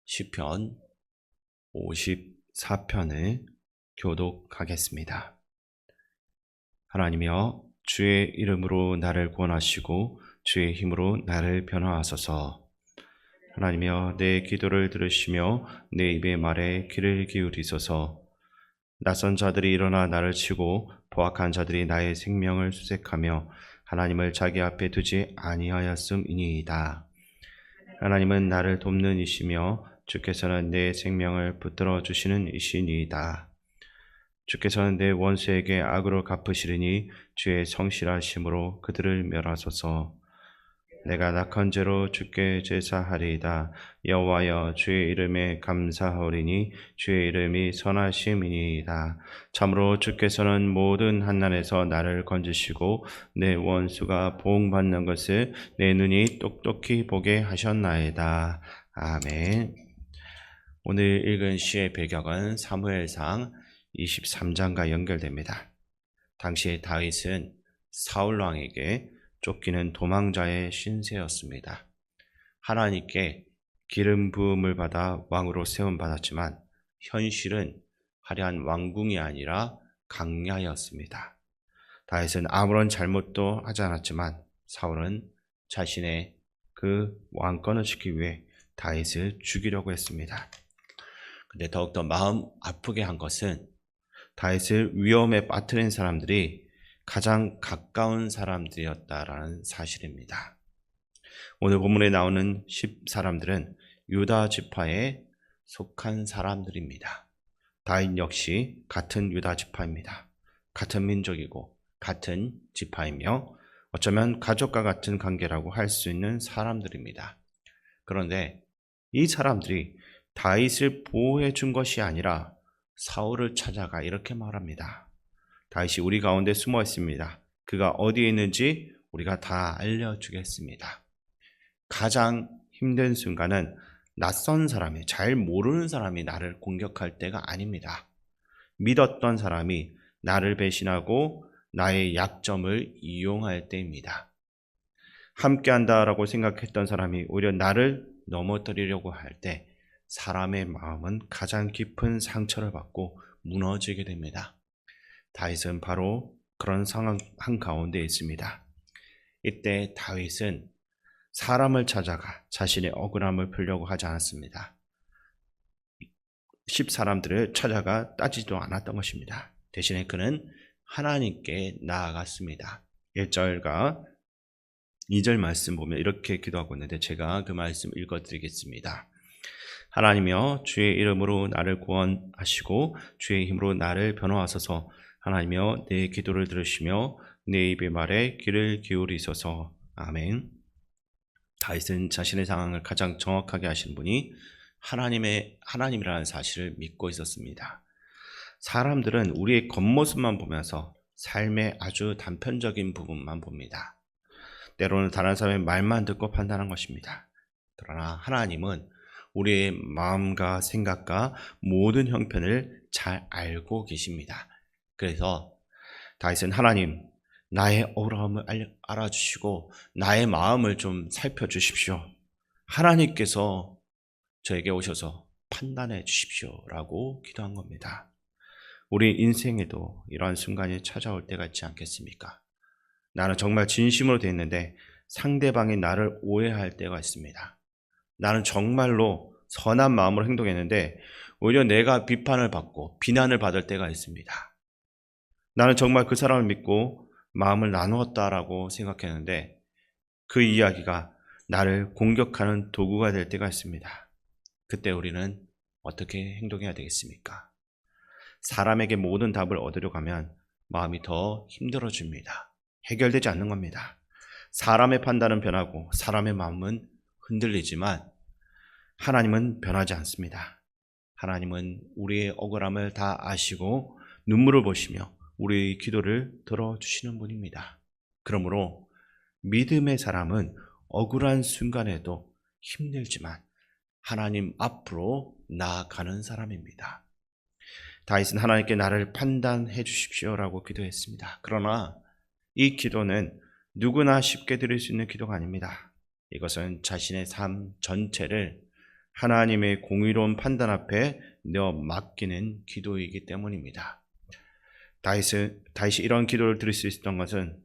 시편 54편을 교독하겠습니다. 하나님이여, 주의 이름으로 나를 구원하시고 주의 힘으로 나를 변화하소서. 하나님이여, 내 기도를 들으시며 내 입의 말에 귀를 기울이소서. 낯선 자들이 일어나 나를 치고 포악한 자들이 나의 생명을 수색하며 하나님을 자기 앞에 두지 아니하였음이니이다. 하나님은 나를 돕는 이시며 주께서는 내 생명을 붙들어 주시는 이시니이다. 주께서는 내 원수에게 악으로 갚으시리니 주의 성실하심으로 그들을 멸하소서. 내가 낙한 죄로 주께 제사하리이다. 여호와여, 주의 이름에 감사하오리니 주의 이름이 선하심이니이다. 참으로 주께서는 모든 환난에서 나를 건지시고 내 원수가 보응받는 것을 내 눈이 똑똑히 보게 하셨나이다. 아멘. 오늘 읽은 시의 배경은 사무엘상 23장과 연결됩니다. 당시 다윗은 사울 왕에게 쫓기는 도망자의 신세였습니다. 하나님께 기름 부음을 받아 왕으로 세움받았지만 현실은 화려한 왕궁이 아니라 강야였습니다. 다윗은 아무런 잘못도 하지 않았지만 사울은 자신의 그 왕권을 지키기 위해 다윗을 죽이려고 했습니다. 근데 더욱더 마음 아프게 한 것은 다윗을 위험에 빠뜨린 사람들이 가장 가까운 사람들이었다라는 사실입니다. 오늘 본문에 나오는 10사람들은 유다 지파에 속한 사람들입니다. 다윗 역시 같은 유다 지파입니다. 같은 민족이고 같은 지파이며 어쩌면 가족과 같은 관계라고 할 수 있는 사람들입니다. 그런데 이 사람들이 다윗을 보호해 준 것이 아니라 사울을 찾아가 이렇게 말합니다. 다윗이 우리 가운데 숨어 있습니다. 그가 어디에 있는지 우리가 다 알려주겠습니다. 가장 힘든 순간은 낯선 사람이, 잘 모르는 사람이 나를 공격할 때가 아닙니다. 믿었던 사람이 나를 배신하고 나의 약점을 이용할 때입니다. 함께한다라고 생각했던 사람이 오히려 나를 넘어뜨리려고 할 때 사람의 마음은 가장 깊은 상처를 받고 무너지게 됩니다. 다윗은 바로 그런 상황 한가운데 있습니다. 이때 다윗은 사람을 찾아가 자신의 억울함을 풀려고 하지 않았습니다. 10사람들을 찾아가 따지도 않았던 것입니다. 대신에 그는 하나님께 나아갔습니다. 1절과 2절 말씀 보면 이렇게 기도하고 있는데 제가 그 말씀 읽어드리겠습니다. 하나님이여, 주의 이름으로 나를 구원하시고 주의 힘으로 나를 변호하소서. 하나님이여, 내 기도를 들으시며 내 입의 말에 귀를 기울이소서. 아멘. 다윗은 자신의 상황을 가장 정확하게 아시는 분이 하나님이라는 사실을 믿고 있었습니다. 사람들은 우리의 겉모습만 보면서 삶의 아주 단편적인 부분만 봅니다. 때로는 다른 사람의 말만 듣고 판단한 것입니다. 그러나 하나님은 우리의 마음과 생각과 모든 형편을 잘 알고 계십니다. 그래서 다윗은 하나님, 나의 억울함을 알아주시고 나의 마음을 좀 살펴주십시오. 하나님께서 저에게 오셔서 판단해 주십시오 라고 기도한 겁니다. 우리 인생에도 이러한 순간이 찾아올 때가 있지 않겠습니까? 나는 정말 진심으로 됐는데 상대방이 나를 오해할 때가 있습니다. 나는 정말로 선한 마음으로 행동했는데 오히려 내가 비판을 받고 비난을 받을 때가 있습니다. 나는 정말 그 사람을 믿고 마음을 나누었다라고 생각했는데 그 이야기가 나를 공격하는 도구가 될 때가 있습니다. 그때 우리는 어떻게 행동해야 되겠습니까? 사람에게 모든 답을 얻으려고 하면 마음이 더 힘들어집니다. 해결되지 않는 겁니다. 사람의 판단은 변하고 사람의 마음은 흔들리지만 하나님은 변하지 않습니다. 하나님은 우리의 억울함을 다 아시고 눈물을 보시며 우리의 기도를 들어주시는 분입니다. 그러므로 믿음의 사람은 억울한 순간에도 힘들지만 하나님 앞으로 나아가는 사람입니다. 다윗은 하나님께 나를 판단해 주십시오라고 기도했습니다. 그러나 이 기도는 누구나 쉽게 드릴 수 있는 기도가 아닙니다. 이것은 자신의 삶 전체를 하나님의 공의로운 판단 앞에 내어 맡기는 기도이기 때문입니다. 다윗이 이런 기도를 드릴 수 있었던 것은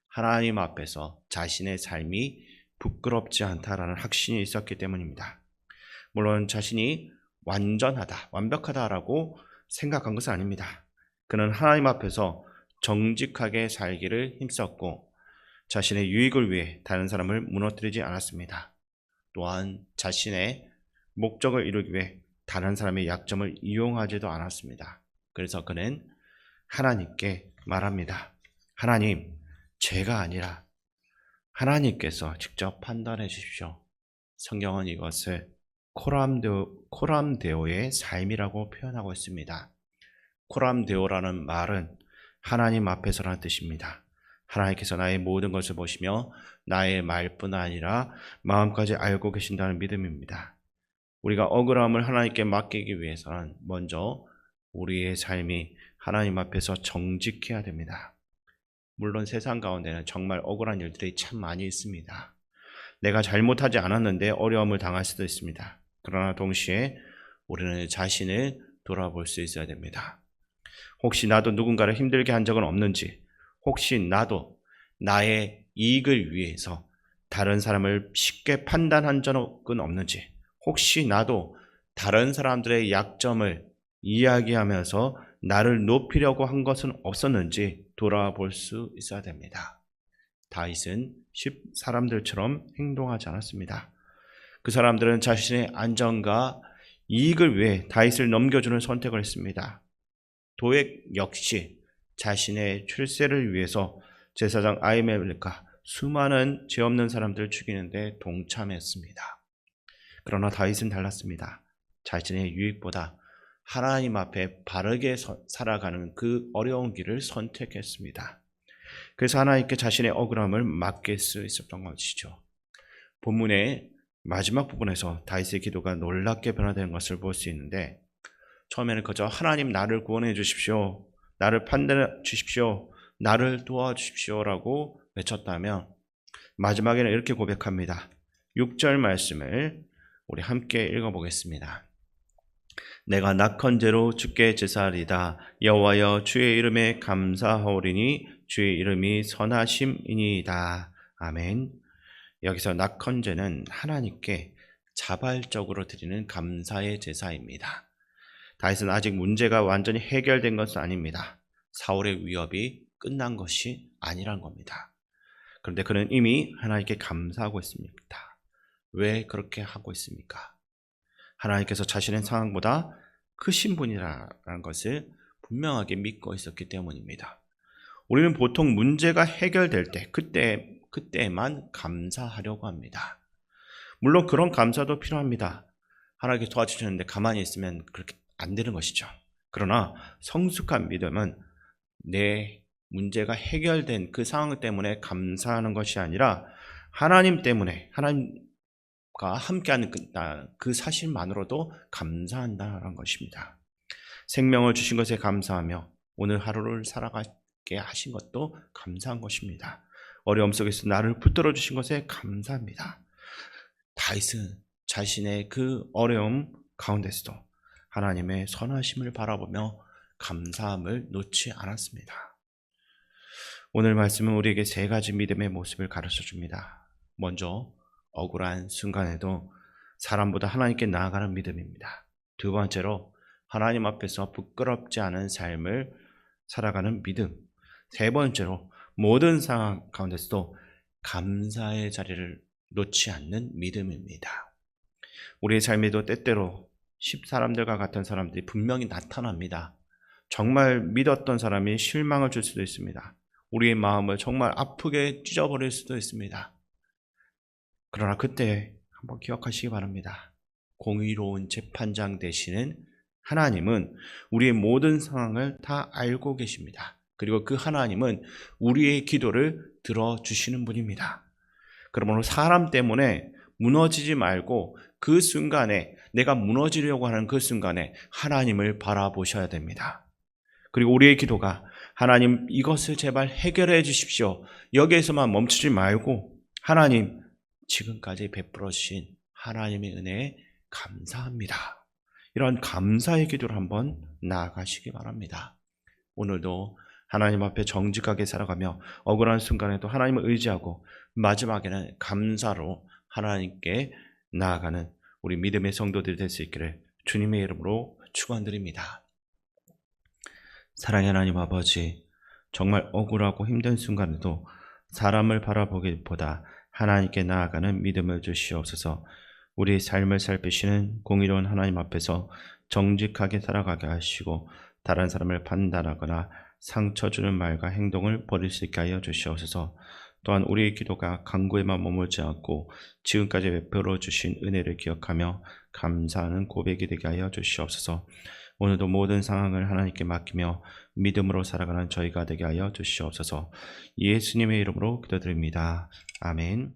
하나님 앞에서 자신의 삶이 부끄럽지 않다라는 확신이 있었기 때문입니다. 물론 자신이 완전하다, 완벽하다라고 생각한 것은 아닙니다. 그는 하나님 앞에서 정직하게 살기를 힘썼고 자신의 유익을 위해 다른 사람을 무너뜨리지 않았습니다. 또한 자신의 목적을 이루기 위해 다른 사람의 약점을 이용하지도 않았습니다. 그래서 그는 하나님께 말합니다. 하나님, 제가 아니라 하나님께서 직접 판단해 주십시오. 성경은 이것을 코람데오의 삶이라고 표현하고 있습니다. 코람데오라는 말은 하나님 앞에서라는 뜻입니다. 하나님께서 나의 모든 것을 보시며 나의 말뿐 아니라 마음까지 알고 계신다는 믿음입니다. 우리가 억울함을 하나님께 맡기기 위해서는 먼저 우리의 삶이 하나님 앞에서 정직해야 됩니다. 물론 세상 가운데는 정말 억울한 일들이 참 많이 있습니다. 내가 잘못하지 않았는데 어려움을 당할 수도 있습니다. 그러나 동시에 우리는 자신을 돌아볼 수 있어야 됩니다. 혹시 나도 누군가를 힘들게 한 적은 없는지, 혹시 나도 나의 이익을 위해서 다른 사람을 쉽게 판단한 적은 없는지, 혹시 나도 다른 사람들의 약점을 이야기하면서 나를 높이려고 한 것은 없었는지 돌아볼 수 있어야 됩니다. 다윗은 사람들처럼 행동하지 않았습니다. 그 사람들은 자신의 안전과 이익을 위해 다윗을 넘겨주는 선택을 했습니다. 도액 역시 자신의 출세를 위해서 제사장 아히멜렉과 수많은 죄 없는 사람들을 죽이는데 동참했습니다. 그러나 다윗은 달랐습니다. 자신의 유익보다 하나님 앞에 바르게 살아가는 그 어려운 길을 선택했습니다. 그래서 하나님께 자신의 억울함을 맡길 수 있었던 것이죠. 본문의 마지막 부분에서 다윗의 기도가 놀랍게 변화되는 것을 볼 수 있는데, 처음에는 그저 하나님 나를 구원해 주십시오, 나를 판단해 주십시오, 나를 도와주십시오 라고 외쳤다면 마지막에는 이렇게 고백합니다. 6절 말씀을 우리 함께 읽어보겠습니다. 내가 낙헌제로 주께 제사하리다. 여호와여, 주의 이름에 감사하오리니 주의 이름이 선하심이니이다. 아멘. 여기서 낙헌제는 하나님께 자발적으로 드리는 감사의 제사입니다. 다윗은 아직 문제가 완전히 해결된 것은 아닙니다. 사울의 위협이 끝난 것이 아니란 겁니다. 그런데 그는 이미 하나님께 감사하고 있습니다. 왜 그렇게 하고 있습니까? 하나님께서 자신의 상황보다 크신 분이라는 것을 분명하게 믿고 있었기 때문입니다. 우리는 보통 문제가 해결될 때 그때만 감사하려고 합니다. 물론 그런 감사도 필요합니다. 하나님께 도와주셨는데 가만히 있으면 그렇게 안 되는 것이죠. 그러나 성숙한 믿음은 내 문제가 해결된 그 상황 때문에 감사하는 것이 아니라 하나님 때문에, 하나님과 함께하는 그 사실만으로도 감사한다는 것입니다. 생명을 주신 것에 감사하며 오늘 하루를 살아가게 하신 것도 감사한 것입니다. 어려움 속에서 나를 붙들어 주신 것에 감사합니다. 다윗은 자신의 그 어려움 가운데서도 하나님의 선하심을 바라보며 감사함을 놓지 않았습니다. 오늘 말씀은 우리에게 세 가지 믿음의 모습을 가르쳐 줍니다. 먼저 억울한 순간에도 사람보다 하나님께 나아가는 믿음입니다. 두 번째로 하나님 앞에서 부끄럽지 않은 삶을 살아가는 믿음. 세 번째로 모든 상황 가운데서도 감사의 자리를 놓지 않는 믿음입니다. 우리의 삶에도 때때로 사람들과 같은 사람들이 분명히 나타납니다. 정말 믿었던 사람이 실망을 줄 수도 있습니다. 우리의 마음을 정말 아프게 찢어버릴 수도 있습니다. 그러나 그때 한번 기억하시기 바랍니다. 공의로운 재판장 되시는 하나님은 우리의 모든 상황을 다 알고 계십니다. 그리고 그 하나님은 우리의 기도를 들어주시는 분입니다. 그러므로 사람 때문에 무너지지 말고 그 순간에, 내가 무너지려고 하는 그 순간에 하나님을 바라보셔야 됩니다. 그리고 우리의 기도가 하나님 이것을 제발 해결해 주십시오, 여기에서만 멈추지 말고 하나님 지금까지 베풀어 주신 하나님의 은혜에 감사합니다. 이러한 감사의 기도를 한번 나아가시기 바랍니다. 오늘도 하나님 앞에 정직하게 살아가며 억울한 순간에도 하나님을 의지하고 마지막에는 감사로 하나님께 나아가는 우리 믿음의 성도들이 될 수 있기를 주님의 이름으로 축원드립니다. 사랑의 하나님 아버지, 정말 억울하고 힘든 순간에도 사람을 바라보기보다 하나님께 나아가는 믿음을 주시옵소서. 우리 삶을 살피시는 공의로운 하나님 앞에서 정직하게 살아가게 하시고 다른 사람을 판단하거나 상처 주는 말과 행동을 버릴 수 있게 하여 주시옵소서. 또한 우리의 기도가 강구에만 머물지 않고 지금까지 베풀어 주신 은혜를 기억하며 감사하는 고백이 되게 하여 주시옵소서. 오늘도 모든 상황을 하나님께 맡기며 믿음으로 살아가는 저희가 되게 하여 주시옵소서. 예수님의 이름으로 기도드립니다. 아멘.